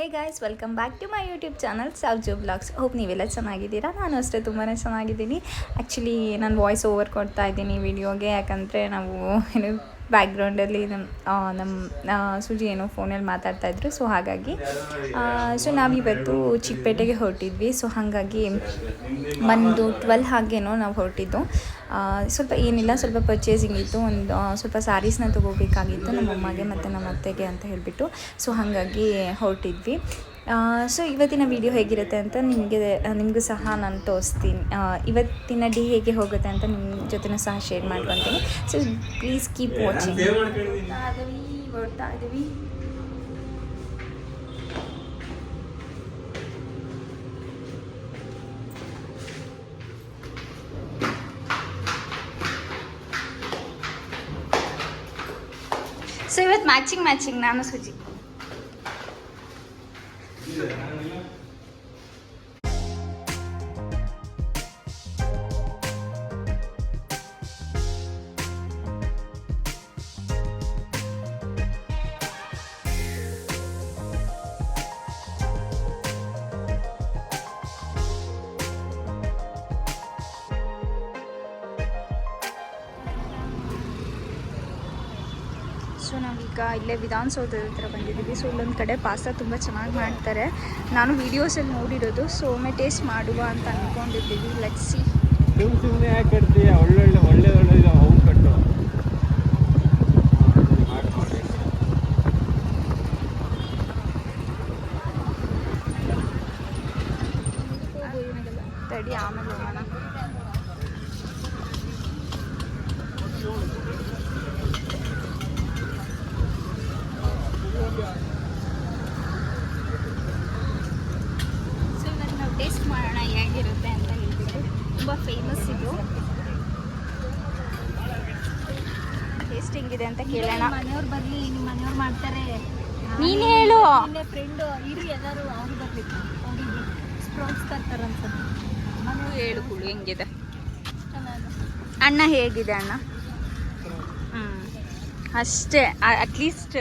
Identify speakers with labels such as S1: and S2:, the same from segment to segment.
S1: Hey guys, welcome back to my YouTube channel Savju blogs. Hope ನೀವೆಲ್ಲ ಚೆನ್ನಾಗಿದ್ದೀರಾ. ನಾನು ಅಷ್ಟೇ ತುಂಬಾ ಚೆನ್ನಾಗಿದ್ದೀನಿ. ಆ್ಯಕ್ಚುಲಿ ನಾನು ವಾಯ್ಸ್ ಓವರ್ ಕೊಡ್ತಾ ಇದ್ದೀನಿ ವಿಡಿಯೋಗೆ, ಯಾಕಂದರೆ ನಾವು ಏನು ಬ್ಯಾಕ್ಗ್ರೌಂಡಲ್ಲಿ ನಮ್ಮ ಸುಜಿ ಏನೋ ಫೋನಲ್ಲಿ ಮಾತಾಡ್ತಾಯಿದ್ರು. ಸೊ ಹಾಗಾಗಿ ನಾವಿವತ್ತು ಚಿಕ್ಕಪೇಟೆಗೆ ಹೊರಟಿದ್ವಿ. ಸೊ ಹಾಗಾಗಿ ಒಂದು 12 ಹಾಗೇನೋ ನಾವು ಹೊರಟಿದ್ದು. ಸ್ವಲ್ಪ ಏನಿಲ್ಲ, ಸ್ವಲ್ಪ ಪರ್ಚೇಸಿಂಗ್ ಇತ್ತು. ಒಂದು ಸ್ವಲ್ಪ ಸ್ಯಾರೀಸ್ನ ತೊಗೋಬೇಕಾಗಿತ್ತು ನಮ್ಮಮ್ಮಗೆ ಮತ್ತು ನಮ್ಮ ಅತ್ತೆಗೆ ಅಂತ ಹೇಳಿಬಿಟ್ಟು. ಸೊ ಹಾಗಾಗಿ ಹೊರಟಿದ್ವಿ. ಸೊ ಇವತ್ತಿನ ವಿಡಿಯೋ ಹೇಗಿರುತ್ತೆ ಅಂತ ನಿಮಗೂ ಸಹ ನಾನು ತೋರಿಸ್ತೀನಿ. ಇವತ್ತಿನ ಡೇ ಹೇಗೆ ಹೋಗುತ್ತೆ ಅಂತ ನಿಮ್ಮ ಜೊತೆನೂ ಸಹ ಶೇರ್ ಮಾಡ್ಕೊತೀನಿ. So please keep watching. ಹೊರಡ್ತಾ ಇದ್ದೀವಿ. ಸೊ ಇವತ್ತು ಮ್ಯಾಚಿಂಗ್ ನಾನು ಸುಜಿ. ಸೊ ನಾವೀಗ ಇಲ್ಲೇ ವಿಧಾನಸೌಧದ ಹತ್ರ ಬಂದಿದ್ದೀವಿ. ಸೊ ಇಲ್ಲೊಂದು ಕಡೆ ಪಾಸ್ತಾ ತುಂಬ ಚೆನ್ನಾಗಿ ಮಾಡ್ತಾರೆ. ನಾನು ವೀಡಿಯೋಸಲ್ಲಿ ನೋಡಿರೋದು. ಸೊ ಒಮ್ಮೆ ಟೇಸ್ಟ್ ಮಾಡುವ ಅಂತ ಅಂದ್ಕೊಂಡಿದ್ದೀವಿ. Let's see.
S2: ಸುಮ್ಮನೆ ಯಾಕೆ ಕಟ್ತೀಯ? ಒಳ್ಳೆ ಅವು ಕಟ್ಟು.
S1: ತಡಿ, ಆಮೇಲೆ ಹೋಗೋಣ. ಸೊ ಇವತ್ತು ನಾವು ಟೇಸ್ಟ್ ಮಾಡೋಣ ಹೇಗಿರುತ್ತೆ ಅಂತ ಹೇಳ್ಬಿಟ್ಟು. ತುಂಬ ಫೇಮಸ್ ಇದು. ಟೇಸ್ಟ್ ಹೆಂಗಿದೆ ಅಂತ ಕೇಳೋಣ.
S3: ಮನೆಯವ್ರು ಬರಲಿ, ನಿಮ್ಮ ಮನೆಯವ್ರು ಮಾಡ್ತಾರೆ.
S1: ನೀನು ಹೇಳು.
S3: ನಿನ್ನೆ ಫ್ರೆಂಡು ಇರಿ, ಎಲ್ಲರೂ ಅವ್ರು ಬರಬೇಕು. ಅವರಿಗೆ ಸ್ಪ್ರೌಟ್ಸ್ ತರ್ತಾರೆ ಅನ್ಸುತ್ತೆ.
S1: ನಾನು ಹೇಳು ಕುಳು ಹೆಂಗಿದೆ. ಅಣ್ಣ ಹೇಗಿದೆ ಅಣ್ಣ? ಅಷ್ಟೇ, ಅಟ್ಲೀಸ್ಟ್.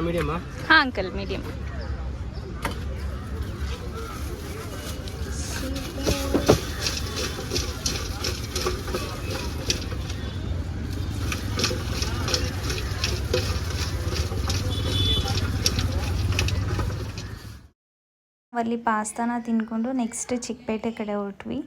S2: ಮೀಡಿಯಮ್ಮ?
S1: ಹಾಂ ಅಂಕಲ್, ಮೀಡಿಯಮ್. ಅಲ್ಲಿ ಪಾಸ್ತಾನ ತಿನ್ಕೊಂಡು ನೆಕ್ಸ್ಟ್ ಚಿಕ್ಕಪೇಟೆ ಕಡೆ ಹೊರಟ್ವಿ.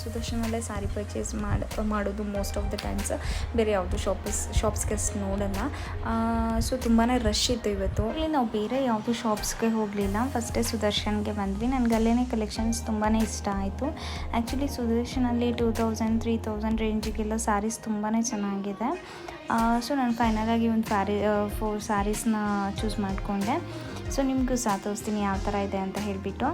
S1: ಸುದರ್ಶನಲ್ಲೇ ಸ್ಯಾರಿ ಪರ್ಚೇಸ್ ಮಾಡೋದು ಮೋಸ್ಟ್ ಆಫ್ ದ ಟೈಮ್ಸ್. ಬೇರೆ ಯಾವುದು ಶಾಪ್ಸ್ಗೆ ಅಷ್ಟು ನೋಡಲ್ಲ. ಸೊ ತುಂಬಾ ರಶ್ ಇತ್ತು ಇವತ್ತು. ಇಲ್ಲಿ ನಾವು ಬೇರೆ ಯಾವುದು ಶಾಪ್ಸ್ಗೆ ಹೋಗಲಿಲ್ಲ. ಫಸ್ಟೇ ಸುದರ್ಶನ್ಗೆ ಬಂದ್ವಿ. ನನಗೆ ಅಲ್ಲೇ ಕಲೆಕ್ಷನ್ಸ್ ತುಂಬಾ ಇಷ್ಟ ಆಯಿತು. ಆ್ಯಕ್ಚುಲಿ ಸುದರ್ಶನಲ್ಲಿ 2000 3000 ರೇಂಜಿಗೆಲ್ಲ ಸ್ಯಾರೀಸ್ ತುಂಬಾ ಚೆನ್ನಾಗಿದೆ. ಸೊ ನಾನು ಫೈನಲಾಗಿ ಒಂದು 4 ಸ್ಯಾರೀಸ್ನ ಚೂಸ್ ಮಾಡಿಕೊಂಡೆ. ಸೊ ನಿಮಗೂ ಸಹ ತೋರಿಸ್ತೀನಿ ಯಾವ ಥರ ಇದೆ ಅಂತ ಹೇಳಿಬಿಟ್ಟು.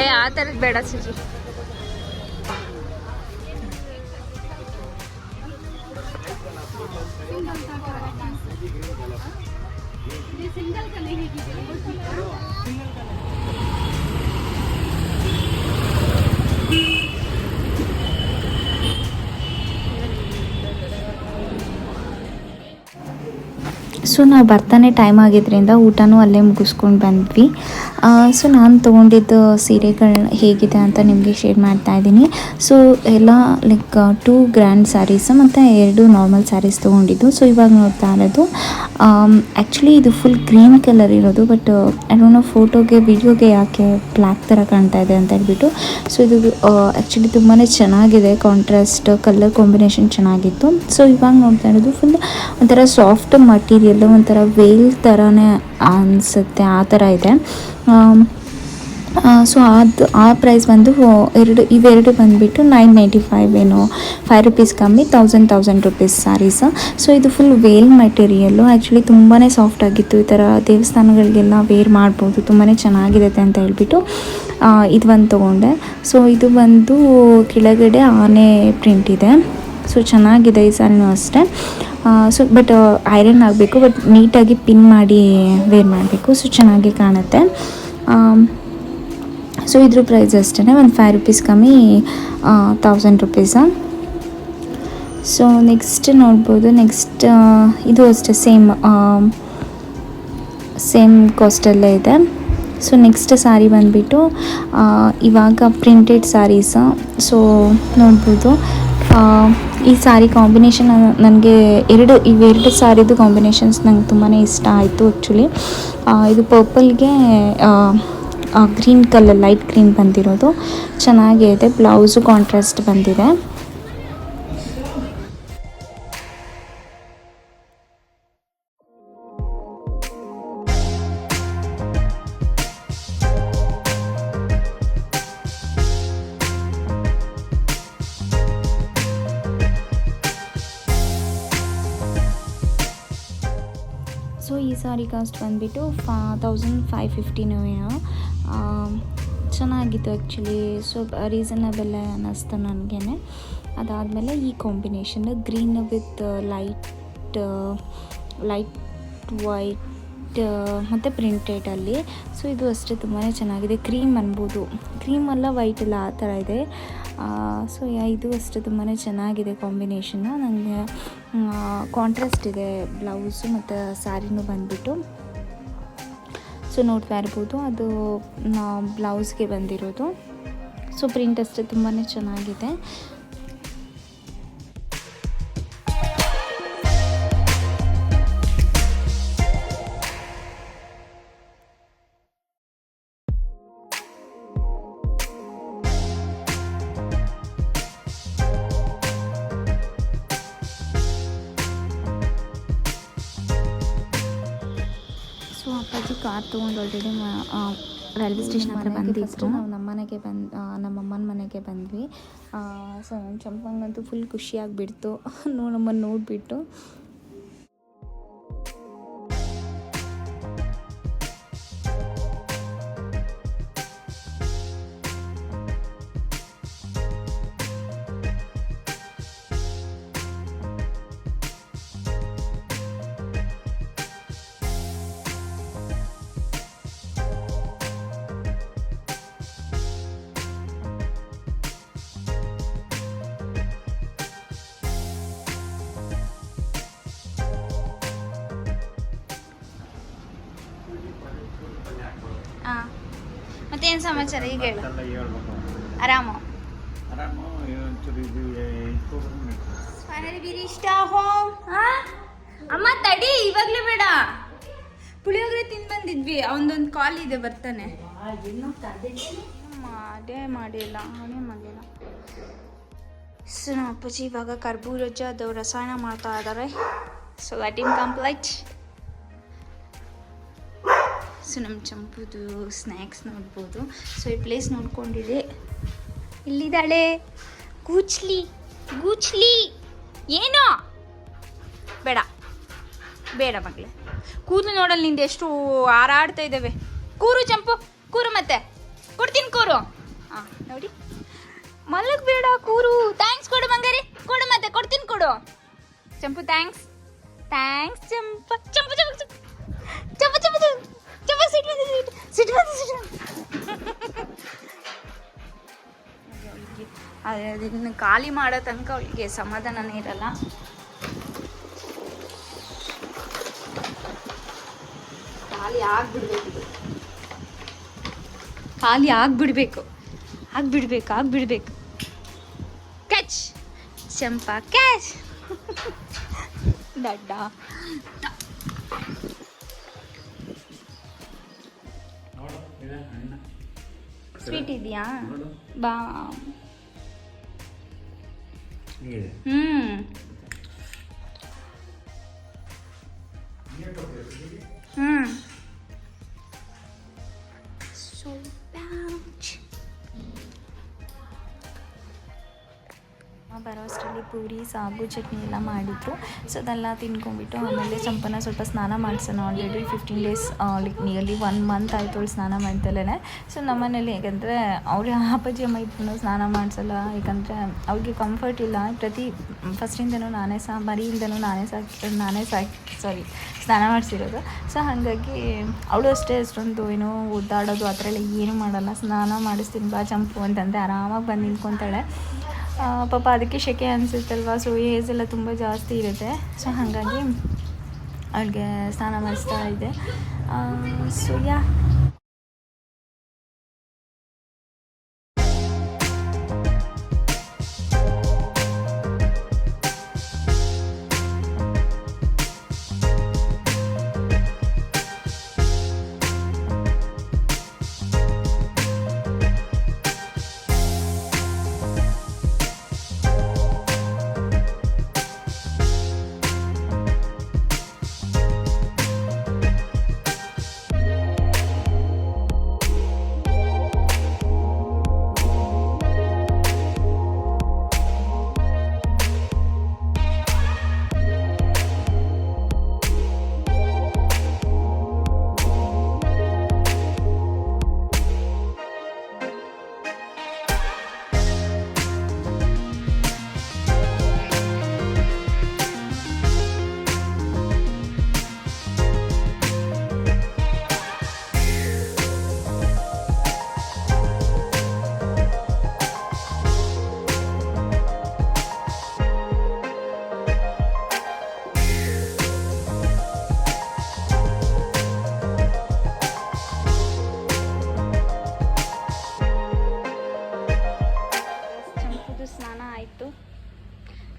S1: ಆ ಥರದ್ದು ಬೇಡ ಸುಜಿ.
S3: ಸಿಂಗಲ್ ಕಲೆ ಹೇಗಿದೆ
S1: ಸೊ ನಾವು ಬರ್ತಾನೆ ಟೈಮ್ ಆಗಿದ್ದರಿಂದ ಊಟನೂ ಅಲ್ಲೇ ಮುಗಿಸ್ಕೊಂಡು ಬಂದ್ವಿ. ಸೊ ನಾನು ತೊಗೊಂಡಿದ್ದು ಸೀರೆಗಳನ್ನ ಹೇಗಿದೆ ಅಂತ ನಿಮಗೆ ಶೇರ್ ಮಾಡ್ತಾ ಇದ್ದೀನಿ. ಸೊ ಎಲ್ಲ ಲೈಕ್ 2 ಗ್ರ್ಯಾಂಡ್ ಸ್ಯಾರೀಸ್ ಮತ್ತು 2 ನಾರ್ಮಲ್ ಸ್ಯಾರೀಸ್ ತೊಗೊಂಡಿದ್ದು. ಸೊ ಇವಾಗ ನೋಡ್ತಾ ಇರೋದು ಆ್ಯಕ್ಚುಲಿ ಇದು ಫುಲ್ ಗ್ರೀನ್ ಕಲರ್ ಇರೋದು, ಬಟ್ ಐ ಡೋಂಟ್ ನೋ ಫೋಟೋಗೆ ವಿಡಿಯೋಗೆ ಯಾಕೆ ಬ್ಲ್ಯಾಕ್ ಥರ ಕಾಣ್ತಾ ಇದೆ ಅಂತ ಹೇಳ್ಬಿಟ್ಟು. ಸೊ ಇದು ಆ್ಯಕ್ಚುಲಿ ತುಂಬಾ ಚೆನ್ನಾಗಿದೆ, ಕಾಂಟ್ರಾಸ್ಟ್ ಕಲರ್ ಕಾಂಬಿನೇಷನ್ ಚೆನ್ನಾಗಿತ್ತು. ಸೊ ಇವಾಗ ನೋಡ್ತಾ ಇರೋದು ಫುಲ್ ಒಂಥರ ಸಾಫ್ಟ್ ಮಟೀರಿಯಲ್, ಒಂಥರ ವೇಲ್ ಥರನೇ ಅನಿಸುತ್ತೆ, ಆ ಥರ ಇದೆ. ಸೊ ಆ ಪ್ರೈಸ್ ಬಂದು ಇವೆರಡು ಬಂದುಬಿಟ್ಟು 995, ಏನೋ 5 ರೂಪೀಸ್ ಕಮ್ಮಿ, 1000 ರೂಪೀಸ್ ಸ್ಯಾರೀಸ್. ಸೊ ಇದು ಫುಲ್ ವೇಲ್ ಮೆಟೀರಿಯಲ್ಲು, ಆ್ಯಕ್ಚುಲಿ ತುಂಬಾ ಸಾಫ್ಟ್ ಆಗಿತ್ತು. ಈ ಥರ ದೇವಸ್ಥಾನಗಳಿಗೆಲ್ಲ ವೇರ್ ಮಾಡ್ಬೋದು, ತುಂಬಾ ಚೆನ್ನಾಗಿದೆ ಅಂತ ಹೇಳ್ಬಿಟ್ಟು ಇದು ಒಂದು ತೊಗೊಂಡೆ. ಸೊ ಇದು ಬಂದು ಕೆಳಗಡೆ ಆನೆ ಪ್ರಿಂಟ್ ಇದೆ. ಸೊ ಚೆನ್ನಾಗಿದೆ ಈ ಸ್ಯಾರಿನೂ ಅಷ್ಟೇ. ಸೊ ಬಟ್ ಐರನ್ ಆಗಬೇಕು, ಬಟ್ ನೀಟಾಗಿ ಪಿನ್ ಮಾಡಿ ವೇರ್ ಮಾಡಬೇಕು. ಸೊ ಚೆನ್ನಾಗಿ ಕಾಣುತ್ತೆ. ಸೊ ಇದ್ರ ಪ್ರೈಸ್ ಅಷ್ಟೇ, ಒಂದು 5 ರೂಪೀಸ್ ಕಮ್ಮಿ, 1000 ರೂಪೀಸ. ಸೊ ನೆಕ್ಸ್ಟ್ ನೋಡ್ಬೋದು. ನೆಕ್ಸ್ಟ್ ಇದು ಅಷ್ಟೇ ಸೇಮ್ ಕಾಸ್ಟಲ್ಲೇ ಇದೆ. ಸೊ ನೆಕ್ಸ್ಟ್ ಸ್ಯಾರಿ ಬಂದುಬಿಟ್ಟು ಇವಾಗ ಪ್ರಿಂಟೆಡ್ ಸ್ಯಾರೀಸ. ಸೊ ನೋಡ್ಬೋದು ಈ ಸ್ಯಾರಿ ಕಾಂಬಿನೇಷನ್ ನನಗೆ ಇವೆರಡು ಸ್ಯಾರಿದು ಕಾಂಬಿನೇಷನ್ಸ್ ನಂಗೆ ತುಂಬಾ ಇಷ್ಟ ಆಯಿತು ಆ್ಯಕ್ಚುಲಿ. ಇದು ಪರ್ಪಲ್ಗೆ ಗ್ರೀನ್ ಕಲರ್, ಲೈಟ್ ಗ್ರೀನ್ ಬಂದಿರೋದು ಚೆನ್ನಾಗಿದೆ. ಬ್ಲೌಸು ಕಾಂಟ್ರಾಸ್ಟ್ ಬಂದಿದೆ. ಸೊ ಈ ಸಾರಿ ಕಾಸ್ಟ್ ಬಂದುಬಿಟ್ಟು 1550 ಏನೋ. ಚೆನ್ನಾಗಿತ್ತು ಆ್ಯಕ್ಚುಲಿ. ಸೊ ರೀಸನಬಲ್ ಅನ್ನಿಸ್ತು ನನಗೇ. ಅದಾದಮೇಲೆ ಈ combination green with light white ಮತ್ತು ಪ್ರಿಂಟೆಡಲ್ಲಿ. ಸೊ ಇದು ಅಷ್ಟೇ ತುಂಬಾ ಚೆನ್ನಾಗಿದೆ. ಕ್ರೀಮ್ ಅನ್ಬೋದು, ಕ್ರೀಮ್ ಅಲ್ಲ ವೈಟ್ ಅಲ್ಲ, ಆ ಥರ ಇದೆ. ಸೊ ಇದು ಅಷ್ಟೇ ತುಂಬಾ ಚೆನ್ನಾಗಿದೆ ಕಾಂಬಿನೇಷನ್ನು. ನನಗೆ ಕಾಂಟ್ರಾಸ್ಟ್ ಇದೆ ಬ್ಲೌಸು ಮತ್ತು ಸ್ಯಾರಿನೂ ಬಂದುಬಿಟ್ಟು. ಸೊ ನೋಡ್ತಾ ಇರ್ಬೋದು, ಅದು ಬ್ಲೌಸ್ಗೆ ಬಂದಿರೋದು. ಸೊ ಪ್ರಿಂಟ್ ಅಷ್ಟೇ ತುಂಬಾ ಚೆನ್ನಾಗಿದೆ. ಸೊ ಅಪ್ಪಾಜಿ ಕಾರ್ ತೊಗೊಂಡು ಆಲ್ರೆಡಿ ರೈಲ್ವೆ ಸ್ಟೇಷನ್ ಹತ್ರ ಬಂದಿತ್ತು. ನಾವು ನಮ್ಮಮ್ಮನ ಮನೆಗೆ ಬಂದ್ವಿ. ಸೊ ನನ್ನ ಚಂಪಂಗಂತೂ ಫುಲ್ ಖುಷಿಯಾಗಿಬಿಡ್ತು ನಮ್ಮನ್ನು ನೋಡಿಬಿಟ್ಟು. ಮತ್ತೇನು ಸಮಾಚಾರ ಈಗ ಹೇಳು. ಆರಾಮು ಅಮ್ಮ ತಡಿ, ಇವಾಗಲೇ ಬೇಡ. ಪುಳಿಯೋಗರೆ ತಿಂದು ಬಂದಿದ್ವಿ. ಅವನದೊಂದು ಕಾಲ್ ಇದೆ, ಬರ್ತಾನೆ. ಮಾಡಿಲ್ಲ. ಸೊ ನಮ್ಮ ಅಪ್ಪಾಜಿ ಇವಾಗ ಕರ್ಬೂಜದ ರಸಾಯನ ಮಾಡ್ತಾ ಇದ್ದಾರೆ. So that in complete. So ನಮ್ಮ ಚಂಪುದು ಸ್ನ್ಯಾಕ್ಸ್ ನೋಡ್ಬೋದು. ಸೊ ಈ ಪ್ಲೇಸ್ ನೋಡ್ಕೊಂಡಿದೆ. ಇಲ್ಲಿದ್ದಾಳೆ ಗೂಚ್ಲಿ. ಏನೋ ಬೇಡ ಮಗಳೇ, ಕೂದಲು ನೋಡಲ್ ನಿಂದು ಎಷ್ಟು ಹಾರಾಡ್ತಾ ಇದ್ದಾವೆ. ಕೂರು ಚಂಪು, ಕೂರು. ಮತ್ತೆ ಕೊಡ್ತೀನಿ ಕೂರು. ಹಾಂ ನೋಡಿ, ಮಲಗಬೇಡ ಕೂರು. ಥ್ಯಾಂಕ್ಸ್ ಕೊಡು ಬಂಗಾರಿ, ಕೊಡು ಮತ್ತೆ ಕೊಡ್ತೀನಿ ಕೊಡು. ಚಂಪು ಥ್ಯಾಂಕ್ಸ್ ಥ್ಯಾಂಕ್ಸ್. ಚಂಪ ಚಂಪು ಚಂಪು ಚಂಪು ಚಂಪು ಚಂಪು ಚಂಪು ಸಿಟ್ಟು ಬಂದು ಸಿಟ್ಟು ಬಂದು ಸಿಟ್ಟು ಅದನ್ನು ಖಾಲಿ ಮಾಡೋ ತನಕ ಅವಳಿಗೆ ಸಮಾಧಾನನೇ ಇರಲ್ಲ. ಖಾಲಿ ಆಗ್ಬಿಡ್ಬೇಕು, ಖಾಲಿ ಆಗ್ಬಿಡ್ಬೇಕು, ಆಗ್ಬಿಡ್ಬೇಕು. ಕ್ಯಾಚ್ ಚಂಪಾ ಕ್ಯಾಚ್. ದಡ್ಡ ಸ್ವೀಟ್ ಇದೆಯಾ? ಬಾ. So bad. ಬರೋ ಅಷ್ಟರಲ್ಲಿ ಪೂರಿ ಸಾಗು ಚಟ್ನಿ ಎಲ್ಲ ಮಾಡಿದ್ರು. ಸೊ ಅದೆಲ್ಲ ತಿನ್ಕೊಂಡ್ಬಿಟ್ಟು ಆಮೇಲೆ ಚಂಪನ ಸ್ವಲ್ಪ ಸ್ನಾನ ಮಾಡಿಸೋಣ. Already 15 days like nearly 1 month ಆಯಿತು ಅವಳು ಸ್ನಾನ ಮಾಡ್ತಲೇ. ಸೊ ನಮ್ಮನೇಲಿ ಹೇಗೆಂದರೆ ಅವ್ರ ಅಪ್ಪಾಜಿ ಅಮ್ಮ ಇಬ್ಬರು ಸ್ನಾನ ಮಾಡಿಸಲ್ಲ, ಯಾಕಂದರೆ ಅವ್ರಿಗೆ ಕಂಫರ್ಟ್ ಇಲ್ಲ. ಫಸ್ಟಿಂದನೂ ಮರಿಯಿಂದನೂ ನಾನೇ ಸ್ನಾನ ಮಾಡಿಸಿರೋದು. ಸೊ ಹಾಗಾಗಿ ಅವಳು ಅಷ್ಟೇ ಅಷ್ಟೊಂದು ಏನೋ ಒದ್ದಾಡೋದು ಆ ಥರ ಎಲ್ಲ ಏನೂ ಮಾಡಲ್ಲ. ಸ್ನಾನ ಮಾಡಿಸ್ತೀನಿ ಬಾ ಚಂಪು ಅಂತಂದರೆ ಆರಾಮಾಗಿ ಬಂದು ನಿಂತ್ಕೊತಾಳೆ. ಪಾಪ ಅದಕ್ಕೆ ಸೆಕೆ ಅನಿಸುತ್ತಲ್ವ, ಸೊ ಏಜ್ ಎಲ್ಲ ತುಂಬ ಜಾಸ್ತಿ ಇರುತ್ತೆ. ಸೊ ಹಾಗಾಗಿ ಅವಳಿಗೆ ಸ್ನಾನ ಮಾಡಿಸ್ತಾ ಇದೆ. ಸೊ ಯಾ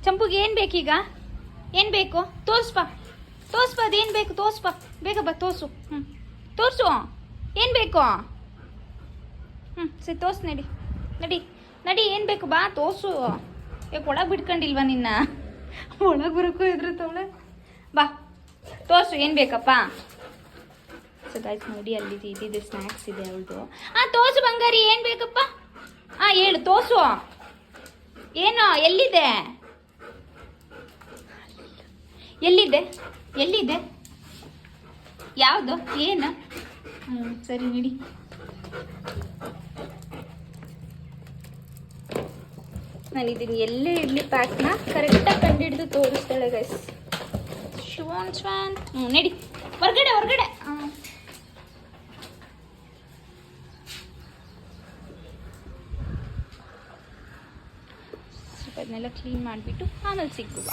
S1: ಚಂಪುಗೆ ಏನು ಬೇಕೀಗ? ಏನು ಬೇಕು ತೋರಿಸ್ಪ ಅದೇನು ಬೇಕು ತೋರಿಸ್ಪ, ಬೇಗ ಬಾ ತೋರಿಸು. ತೋರಿಸು ಏನು ಬೇಕು. ಸರಿ ತೋರ್ಸು, ನಡಿ ಏನು ಬೇಕು ಬಾ ತೋರಿಸು. ಯಾಕೆ ಒಳಗೆ ಬಿಟ್ಕೊಂಡಿಲ್ವಾ ನಿನ್ನ? ಒಳಗೆ ಬರೋಕ್ಕೂ ಇದ್ರ ತವಳೆ. ಬಾ ತೋರಿಸು ಏನು ಬೇಕಪ್ಪ. ಸೊ ಗಾಯ್ಸ್ ನೋಡಿ, ಅಲ್ಲಿ ಇದ್ದಿದ್ದು ಸ್ನ್ಯಾಕ್ಸ್ ಇದೆ ಅವಳದು. ತೋರಿಸು ಬಂಗಾರಿ ಏನು ಬೇಕಪ್ಪ. ಹೇಳು ತೋರಿಸು. ಏನು ಎಲ್ಲಿದೆ ಯಾವುದು ಏನು? ಸರಿ ನಡಿ. ನಾನಿದ್ದೀನಿ ಎಲ್ಲೇ ಇಡ್ಲಿ ಪ್ಯಾಕ್ನ ಕರೆಕ್ಟಾಗಿ ಕಂಡುಹಿಡಿದು ತೋರಿಸ್ತಾಳೆ ಗೈಸ್. ಶ್ವಾನ್ ನಡಿ ಹೊರಗಡೆ. ಸ್ವಲ್ಪ ಅದನ್ನೆಲ್ಲ ಕ್ಲೀನ್ ಮಾಡಿಬಿಟ್ಟು ಆಮೇಲೆ ಸಿಗುವ.